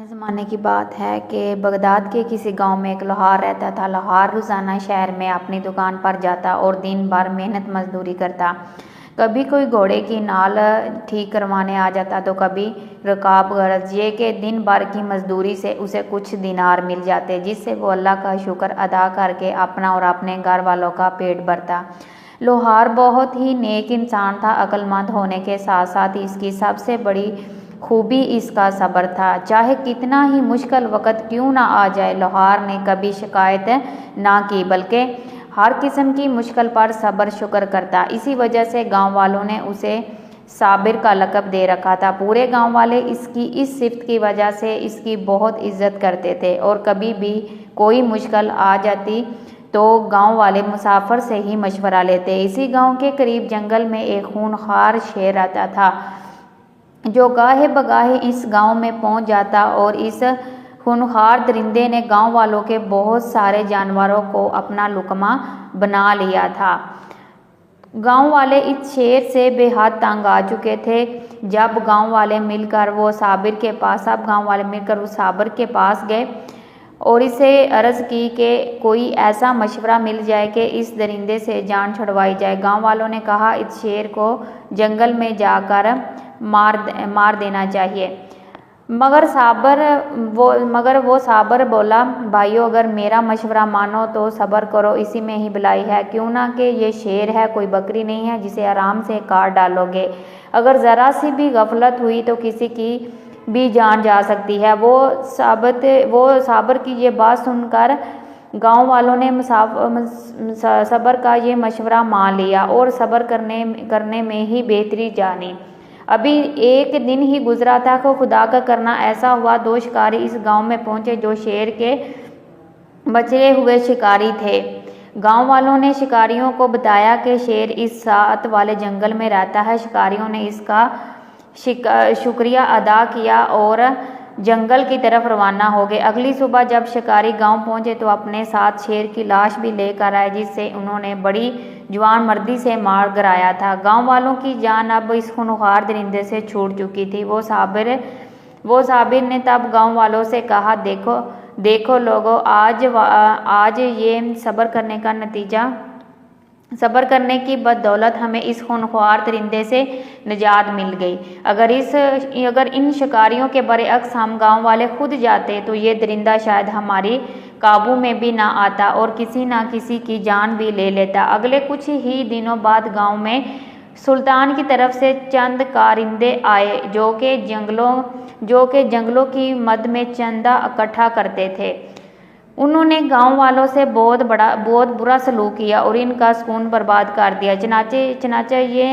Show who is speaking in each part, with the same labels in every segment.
Speaker 1: ज़माने की बात है कि बगदाद के किसी गांव में एक लोहार रहता था। लोहार रोज़ाना शहर में अपनी दुकान पर जाता और दिन भर मेहनत मजदूरी करता। कभी कोई घोड़े की नाल ठीक करवाने आ जाता तो कभी रकाब गरज। ये कि दिन भर की मजदूरी से उसे कुछ दिनार मिल जाते, जिससे वो अल्लाह का शुक्र अदा करके अपना और अपने घर वालों का पेट भरता। लोहार बहुत ही नेक इंसान था। अक्लमंद होने के साथ साथ इसकी सबसे बड़ी खूबी इसका सब्र था। चाहे कितना ही मुश्किल वक़्त क्यों ना आ जाए, लोहार ने कभी शिकायत ना की, बल्कि हर किस्म की मुश्किल पर सब्र शुक्र करता। इसी वजह से गांव वालों ने उसे साबिर का लक़ब दे रखा था। पूरे गांव वाले इसकी इस सिफ़त की वजह से इसकी बहुत इज्जत करते थे और कभी भी कोई मुश्किल आ जाती तो गांव वाले मुसाफिर से ही मशवरा लेते। इसी गांव के करीब जंगल में एक खूनखार शेर रहता था, जो गाहे बगाहे इस गांव में पहुंच जाता और इस खूनखार दरिंदे ने गांव वालों के बहुत सारे जानवरों को अपना लुकमा बना लिया था। गांव वाले इस शेर से बेहद तंग आ चुके थे। जब गांव वाले मिलकर वो साबिर के पास गए और इसे अर्ज़ की कि कोई ऐसा मशवरा मिल जाए कि इस दरिंदे से जान छुड़वाई जाए। गांव वालों ने कहा इस शेर को जंगल में जाकर मार देना चाहिए। मगर वो साबर बोला, भाइयों अगर मेरा मशवरा मानो तो सब्र करो, इसी में ही भलाई है। क्यों ना कि ये शेर है, कोई बकरी नहीं है जिसे आराम से काट डालोगे। अगर ज़रा सी भी गफलत हुई तो किसी की भी जान जा सकती है। वो साबर की ये बात सुनकर गांव वालों ने सब्र का ये मशवरा मान लिया और सब्र करने में ही बेहतरी जानी। अभी एक दिन ही गुजरा था कि खुदा का करना ऐसा हुआ, दो शिकारी इस गांव में पहुंचे जो शेर के बचे हुए शिकारी थे। गांव वालों ने शिकारियों को बताया कि शेर इस साथ वाले जंगल में रहता है। शिकारियों ने इसका शुक्रिया अदा किया और जंगल की तरफ रवाना हो गए। अगली सुबह जब शिकारी गांव पहुंचे तो अपने साथ शेर की लाश भी लेकर आए, जिससे उन्होंने बड़ी जवान मर्दी से मार गिराया था। गांव वालों की जान अब इस खूनखार दरिंदे से छूट चुकी थी। वो साबिर ने तब गांव वालों से कहा, देखो लोगों, आज ये सब्र करने की बदौलत हमें इस खूनख्वार दरिंदे से निजात मिल गई। अगर इन शिकारियों के बरअक्स हम गांव वाले खुद जाते तो ये दरिंदा शायद हमारी काबू में भी ना आता और किसी ना किसी की जान भी ले लेता। अगले कुछ ही दिनों बाद गांव में सुल्तान की तरफ से चंद कारिंदे आए जो कि जंगलों की मद में चंदा इकट्ठा करते थे। उन्होंने गांव वालों से बहुत बुरा सलूक किया और इनका सुकून बर्बाद कर दिया। चनाचे ये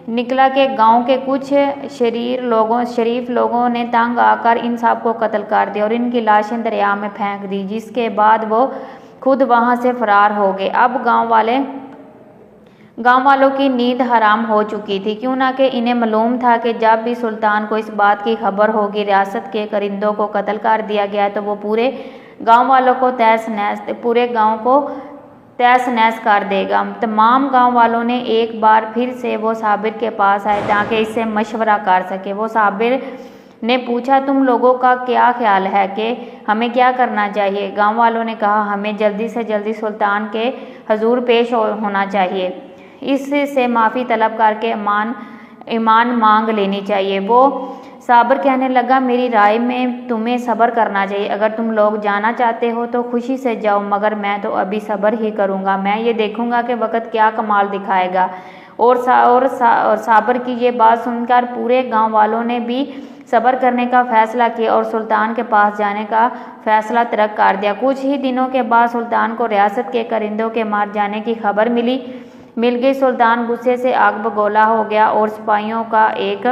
Speaker 1: निकला कि गांव के कुछ शरीफ लोगों ने तंग आकर इन सब को कत्ल कर दिया और इनकी लाशें दरिया में फेंक दी, जिसके बाद वो खुद वहां से फरार हो गए। अब गांव वालों की नींद हराम हो चुकी थी, क्यों ना कि इन्हें मालूम था कि जब भी सुल्तान को इस बात की खबर होगी रियासत के करिंदों को कत्ल कर दिया गया तो वो पूरे गांव को तहस नहस कर देगा। तमाम गांव वालों ने एक बार फिर से वो साबिर के पास आए ताकि इससे मशवरा कर सके। वो साबिर ने पूछा, तुम लोगों का क्या ख्याल है कि हमें क्या करना चाहिए? गांव वालों ने कहा, हमें जल्दी से जल्दी सुल्तान के हजूर पेश होना चाहिए, इससे माफ़ी तलब करके ईमान मांग लेनी चाहिए। वो साबिर कहने लगा, मेरी राय में तुम्हें सब्र करना चाहिए। अगर तुम लोग जाना चाहते हो तो खुशी से जाओ, मगर मैं तो अभी सब्र ही करूँगा। मैं ये देखूँगा कि वक़्त क्या कमाल दिखाएगा। और साबिर की ये बात सुनकर पूरे गांव वालों ने भी सब्र करने का फ़ैसला किया और सुल्तान के पास जाने का फ़ैसला तर्क कर दिया। कुछ ही दिनों के बाद सुल्तान को रियासत के करिंदों के मार जाने की खबर मिल गई। सुल्तान गुस्से से आग बगोला हो गया और सिपाहियों का एक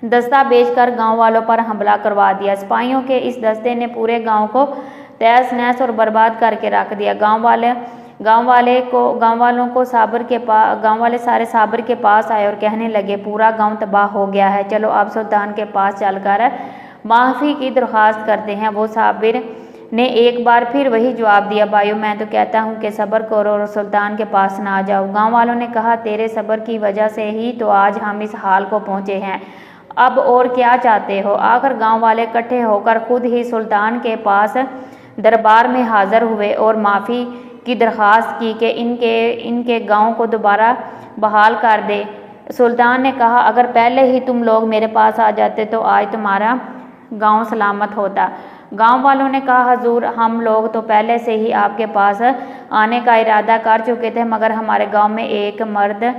Speaker 1: दस्ता भेजकर गांव वालों पर हमला करवा दिया। सिपाहियों के इस दस्ते ने पूरे गांव को तहस नहस और बर्बाद करके रख दिया। गांव वाले सारे साबिर के पास आए और कहने लगे, पूरा गांव तबाह हो गया है, चलो अब सुल्तान के पास चलकर माफ़ी की दरख्वास्त करते हैं। वो साबिर ने एक बार फिर वही जवाब दिया, भाइयों मैं तो कहता हूँ कि सब्र करो और सुल्तान के पास ना जाओ। गांव वालों ने कहा, तेरे सब्र की वजह से ही तो आज हम इस हाल को पहुँचे हैं। अब और क्या चाहते हो। आखिर गांव वाले इकट्ठे होकर खुद ही सुल्तान के पास दरबार में हाजिर हुए और माफ़ी की दरख्वास्त की कि इनके गांव को दोबारा बहाल कर दे। सुल्तान ने कहा, अगर पहले ही तुम लोग मेरे पास आ जाते तो आज तुम्हारा गांव सलामत होता। गांव वालों ने कहा, हजूर, हम लोग तो पहले से ही आपके पास आने का इरादा कर चुके थे, मगर हमारे गांव में एक मर्द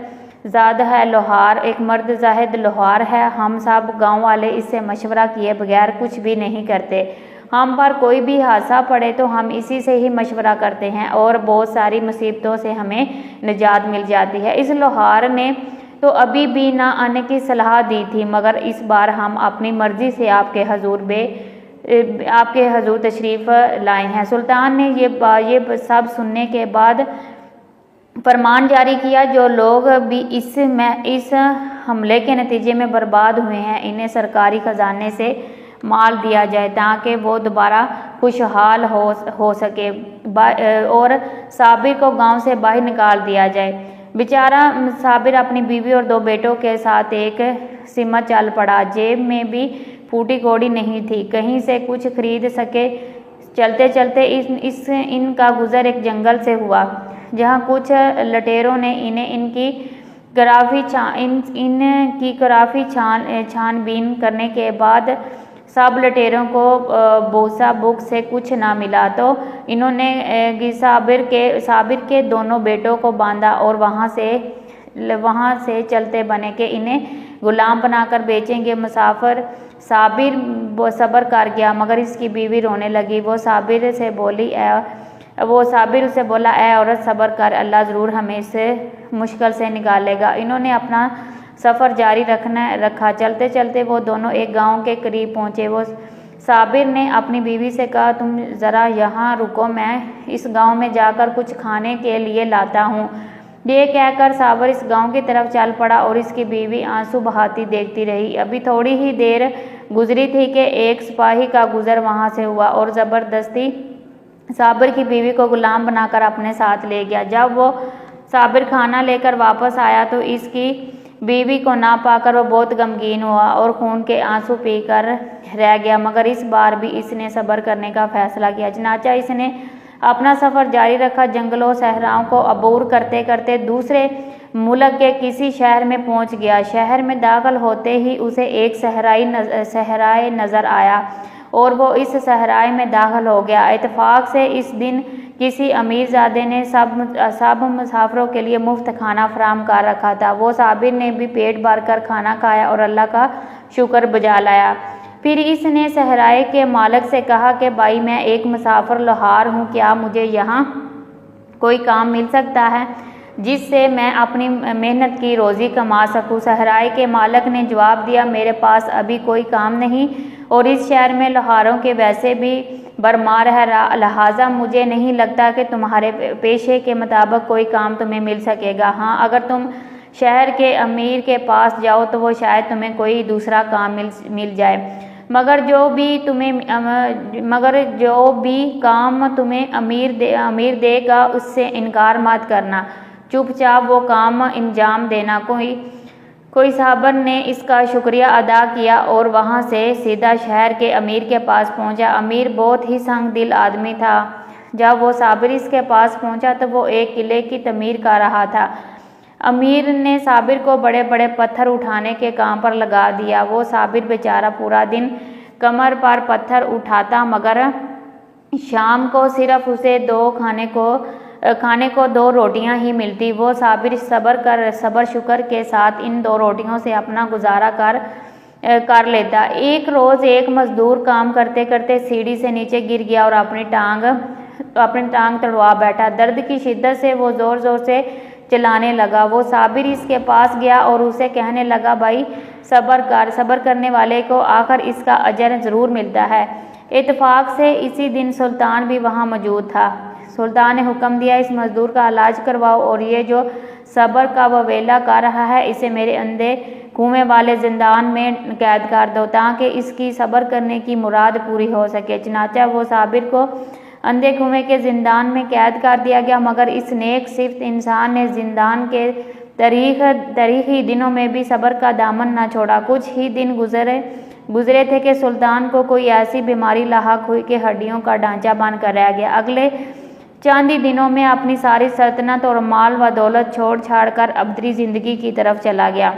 Speaker 1: जाहिद लोहार है। हम सब गांव वाले इससे मशवरा किए बगैर कुछ भी नहीं करते। हम पर कोई भी हादसा पड़े तो हम इसी से ही मशवरा करते हैं और बहुत सारी मुसीबतों से हमें निजात मिल जाती है। इस लोहार ने तो अभी भी ना आने की सलाह दी थी, मगर इस बार हम अपनी मर्जी से आपके हजूर तशरीफ़ लाए हैं। सुल्तान ने ये सब सुनने के बाद फरमान जारी किया, जो लोग भी इस हमले के नतीजे में बर्बाद हुए हैं, इन्हें सरकारी खजाने से माल दिया जाए ताकि वो दोबारा खुशहाल हो सके और साबिर को गांव से बाहर निकाल दिया जाए। बेचारा साबिर अपनी बीवी और 2 बेटों के साथ एक सिमत चल पड़ा। जेब में भी फूटी कौड़ी नहीं थी, कहीं से कुछ खरीद सके। चलते चलते इनका गुजर एक जंगल से हुआ, जहाँ कुछ लटेरों ने इनकी कराफी छानबीन करने के बाद सब लटेरों को बोसा बुक से कुछ ना मिला तो इन्होंने साबिर के दोनों बेटों को बांधा और वहाँ से चलते बने के इन्हें गुलाम बनाकर बेचेंगे। मुसाफिर साबिर सब्र कर गया, मगर इसकी बीवी रोने लगी। वो साबिर उसे बोला, ए औरत, सब्र कर, अल्लाह ज़रूर हमें इस मुश्किल से निकालेगा। इन्होंने अपना सफ़र जारी रखा। चलते चलते वो दोनों एक गांव के करीब पहुँचे। वो साबिर ने अपनी बीवी से कहा, तुम ज़रा यहाँ रुको, मैं इस गांव में जाकर कुछ खाने के लिए लाता हूँ। ये कहकर साबिर इस गांव की तरफ चल पड़ा और इसकी बीवी आंसू बहाती देखती रही। अभी थोड़ी ही देर गुजरी थी कि एक सिपाही का गुजर वहाँ से हुआ और ज़बरदस्ती साबिर की बीवी को गुलाम बनाकर अपने साथ ले गया। जब वो साबिर खाना लेकर वापस आया तो इसकी बीवी को ना पाकर वो बहुत गमगीन हुआ और खून के आंसू पीकर रह गया, मगर इस बार भी इसने सब्र करने का फैसला किया। चनाचा इसने अपना सफ़र जारी रखा। जंगलों सहराओं को अबूर करते करते दूसरे मुल्क के किसी शहर में पहुंच गया। शहर में दाखिल होते ही उसे एक सहराए नज़र आया और वो इस सहराए में दाखिल हो गया। इत्तेफाक से इस दिन किसी अमीरजादे ने सब मुसाफिरों के लिए मुफ्त खाना फराम कर रखा था। वो साबिर ने भी पेट भर कर खाना खाया और अल्लाह का शुक्र बजा लाया। फिर इसने सहराए के मालिक से कहा कि भाई, मैं एक मुसाफिर लोहार हूँ, क्या मुझे यहाँ कोई काम मिल सकता है जिससे मैं अपनी मेहनत की रोज़ी कमा सकूँ। सहराए के मालिक ने जवाब दिया, मेरे पास अभी कोई काम नहीं और इस शहर में लोहारों के वैसे भी बरमार है, लिहाजा मुझे नहीं लगता कि तुम्हारे पेशे के मुताबिक कोई काम तुम्हें मिल सकेगा। हाँ, अगर तुम शहर के अमीर के पास जाओ तो वो शायद तुम्हें कोई दूसरा काम मिल जाए, मगर जो भी काम तुम्हें अमीर देगा उससे इनकार मत करना, चुपचाप वो काम अंजाम देना। कोई साहबन ने इसका शुक्रिया अदा किया और वहाँ से सीधा शहर के अमीर के पास पहुँचा। अमीर बहुत ही संग दिल आदमी था। जब वो साबिर इसके पास पहुँचा तो वो एक किले की तमीर कर रहा था। अमीर ने साबिर को बड़े बड़े पत्थर उठाने के काम पर लगा दिया। वो साबिर बेचारा पूरा दिन कमर पर पत्थर उठाता, मगर शाम को सिर्फ उसे खाने को 2 रोटियां ही मिलती। वो साबिर सब्र शुक्र के साथ इन 2 रोटियों से अपना गुजारा कर लेता। एक रोज़ एक मजदूर काम करते करते सीढ़ी से नीचे गिर गया और अपनी टांग तड़वा बैठा। दर्द की शिद्दत से वो ज़ोर ज़ोर से चिल्लाने लगा। वो साबिर इसके पास गया और उसे कहने लगा, भाई सब्र करने वाले को आखिर इसका अजर ज़रूर मिलता है। इत्तेफाक से इसी दिन सुल्तान भी वहाँ मौजूद था। सुल्तान ने हुक्म दिया, इस मजदूर का इलाज करवाओ और ये जो सब्र का ववेला कर रहा है इसे मेरे अंधे कुएं वाले जिंदान में कैद कर दो ताकि इसकी सब्र करने की मुराद पूरी हो सके। चनाचा वो साबिर को अंधे कुएं के जिंदान में कैद कर दिया गया, मगर इस नेक सिफ्त इंसान ने जिंदान के तारीखी दिनों में भी सब्र का दामन न छोड़ा। कुछ ही दिन गुजरे थे कि सुल्तान को कोई ऐसी बीमारी लाहक हुई कि हड्डियों का ढांचा बनकर रह गया। अगले चंद ही दिनों में अपनी सारी सल्तनत और माल व दौलत छोड़ छाड़ कर अबतरी जिंदगी की तरफ चला गया।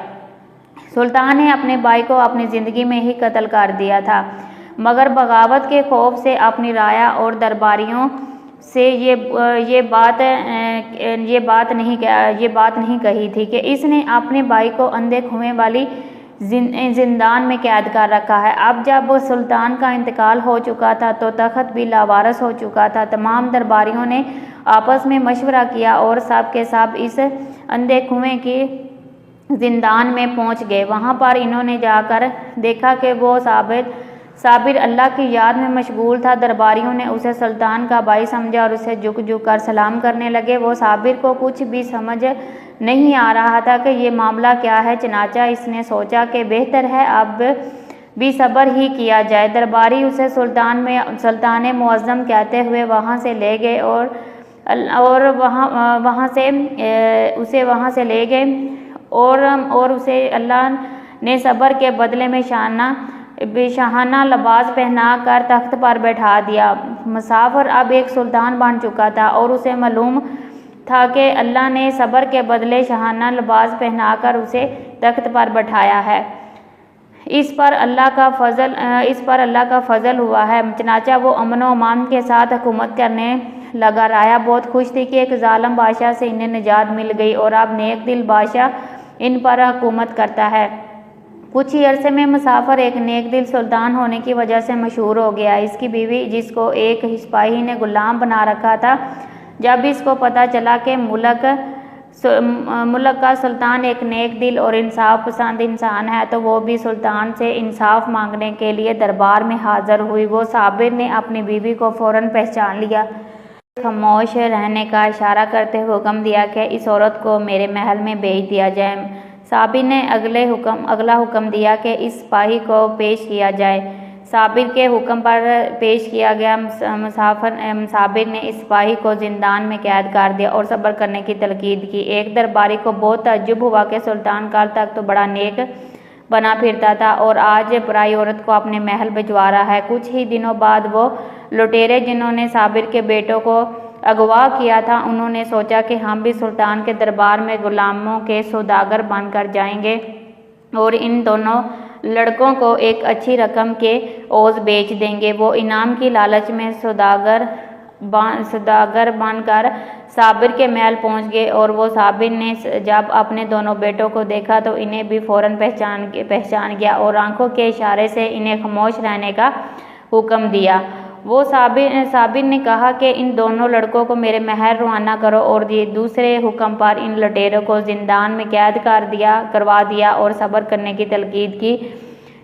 Speaker 1: सुल्तान ने अपने भाई को अपनी ज़िंदगी में ही कत्ल कर दिया था, मगर बगावत के खौफ से अपनी राया और दरबारियों से ये बात नहीं कही थी कि इसने अपने भाई को अंधे कुएं वाली जिंदान में कैद कर रखा है। अब जब सुल्तान का इंतकाल हो चुका था तो तख्त भी लावारस हो चुका था। तमाम दरबारियों ने आपस में मशवरा किया और सब के सब इस अंधे कुएं की जिंदान में पहुंच गए। वहां पर इन्होंने जाकर देखा कि वो साबिर अल्लाह की याद में मशगूल था। दरबारियों ने उसे सुल्तान का भाई समझा और उसे झुक कर सलाम करने लगे। वो साबिर को कुछ भी समझ नहीं आ रहा था कि ये मामला क्या है। चनाचा इसने सोचा कि बेहतर है अब भी सब्र ही किया जाए। दरबारी उसे सुल्तान मुअज़्ज़म कहते हुए वहाँ से ले गए और उसे अल्लाह ने सब्र के बदले में शाहाना लिबास पहना कर तख्त पर बैठा दिया। मुसाफिर अब एक सुल्तान बन चुका था और उसे मालूम था कि अल्लाह ने सब्र के बदले शाहाना लिबास पहनाकर उसे तख्त पर बैठाया है। इस पर अल्लाह का फजल हुआ है। चनाचा वो अमन व अमान के साथ हुकूमत करने लगा। राया बहुत खुश थी कि एक जालिम बादशाह से इन्हें निजात मिल गई और अब नेक दिल बादशाह इन पर हुकूमत करता है। कुछ ही अरसे में मुसाफिर एक नेक दिल सुल्तान होने की वजह से मशहूर हो गया। इसकी बीवी, जिसको एक सिपाही ने गुलाम बना रखा था, जब इसको पता चला कि मुल्क का सुल्तान एक नेक दिल और इंसाफ पसंद इंसान है, तो वो भी सुल्तान से इंसाफ मांगने के लिए दरबार में हाजिर हुई। वो साबिर ने अपनी बीवी को फौरन पहचान लिया। खामोश रहने का इशारा करते हुए हुक्म दिया कि इस औरत को मेरे महल में भेज दिया जाए। साबिर ने अगला हुक्म दिया कि इस सिपाही को पेश किया जाए। साबिर के हुक्म पर पेश किया गया साबिर ने इस सिपाही को जिंदान में कैद कर दिया और सब्र करने की तलकीद की। एक दरबारी को बहुत ताज्जुब हुआ कि सुल्तान कल तक तो बड़ा नेक बना फिरता था और आज पराई औरत को अपने महल भिजवा रहा है। कुछ ही दिनों बाद वो लुटेरे जिन्होंने साबिर के बेटों को अगवा किया था, उन्होंने सोचा कि हम भी सुल्तान के दरबार में गुलामों के सौदागर बनकर जाएंगे और इन दोनों लड़कों को एक अच्छी रकम के ओज़ बेच देंगे। वो इनाम की लालच में सौदागर बनकर साबिर के महल पहुंच गए और वो साबिर ने जब अपने दोनों बेटों को देखा तो इन्हें भी फौरन पहचान गया और आंखों के इशारे से इन्हें खामोश रहने का हुक्म दिया। वो साबिर ने कहा कि इन दोनों लड़कों को मेरे महल रवाना करो और ये दूसरे हुक्म पर इन लुटेरों को जिंदान में कैद करवा दिया और सब्र करने की तलकीद की।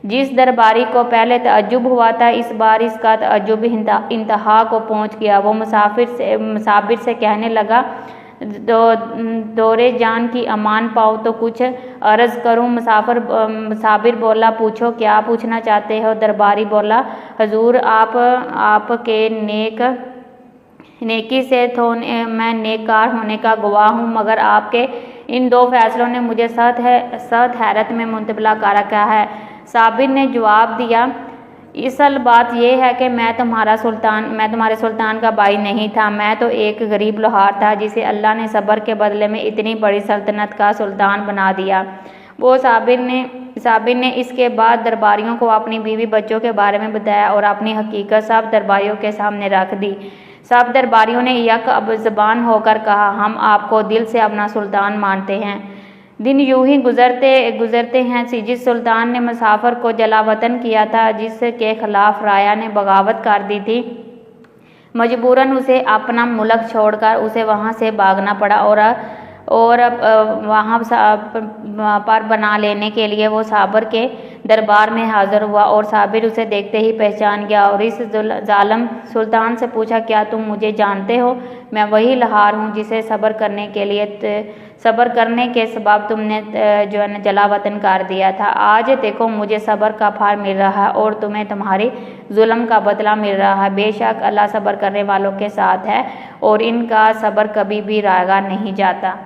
Speaker 1: जिस दरबारी को पहले तअज्जुब हुआ था, इस बार इसका तअज्जुब इंतहा को पहुंच गया। वो मुसाफिर से कहने लगा, दौरे जान की अमान पाओ तो कुछ अर्ज़ करूं। मुसाफिर बोला, पूछो क्या पूछना चाहते हो। दरबारी बोला, हजूर आपके नेकी से तो मैं नेककार होने का गवाह हूँ, मगर आपके इन दो फैसलों ने मुझे सख्त हैरत में मुंतबला कर रखा है। साबिर ने जवाब दिया, असल बात यह है कि मैं तुम्हारे सुल्तान का भाई नहीं था। मैं तो एक गरीब लोहार था जिसे अल्लाह ने सब्र के बदले में इतनी बड़ी सल्तनत का सुल्तान बना दिया। वो साबिर ने इसके बाद दरबारियों को अपनी बीवी बच्चों के बारे में बताया और अपनी हकीकत सब दरबारियों के सामने रख दी। सब दरबारियों ने यक अब ज़बान होकर कहा, हम आपको दिल से अपना सुल्तान मानते हैं। दिन यूं ही गुजरते हैं। जिस सुल्तान ने मुसाफिर को जलावतन किया था, जिसके खिलाफ राया ने बगावत कर दी थी, मजबूरन उसे अपना मुल्क छोड़कर उसे वहां से भागना पड़ा और वहाँ पर बना लेने के लिए वो साबिर के दरबार में हाजिर हुआ और साबिर उसे देखते ही पहचान गया और इस जालिम सुल्तान से पूछा, क्या तुम मुझे जानते हो? मैं वही लोहार हूँ जिसे सब्र करने के सबब तुमने जो है जलावतन कर दिया था। आज देखो मुझे सब्र का फल मिल रहा है और तुम्हें तुम्हारी जुल्म का बदला मिल रहा है। बेशक अल्लाह सब्र करने वालों के साथ है और इनका सब्र कभी भी रागा नहीं जाता।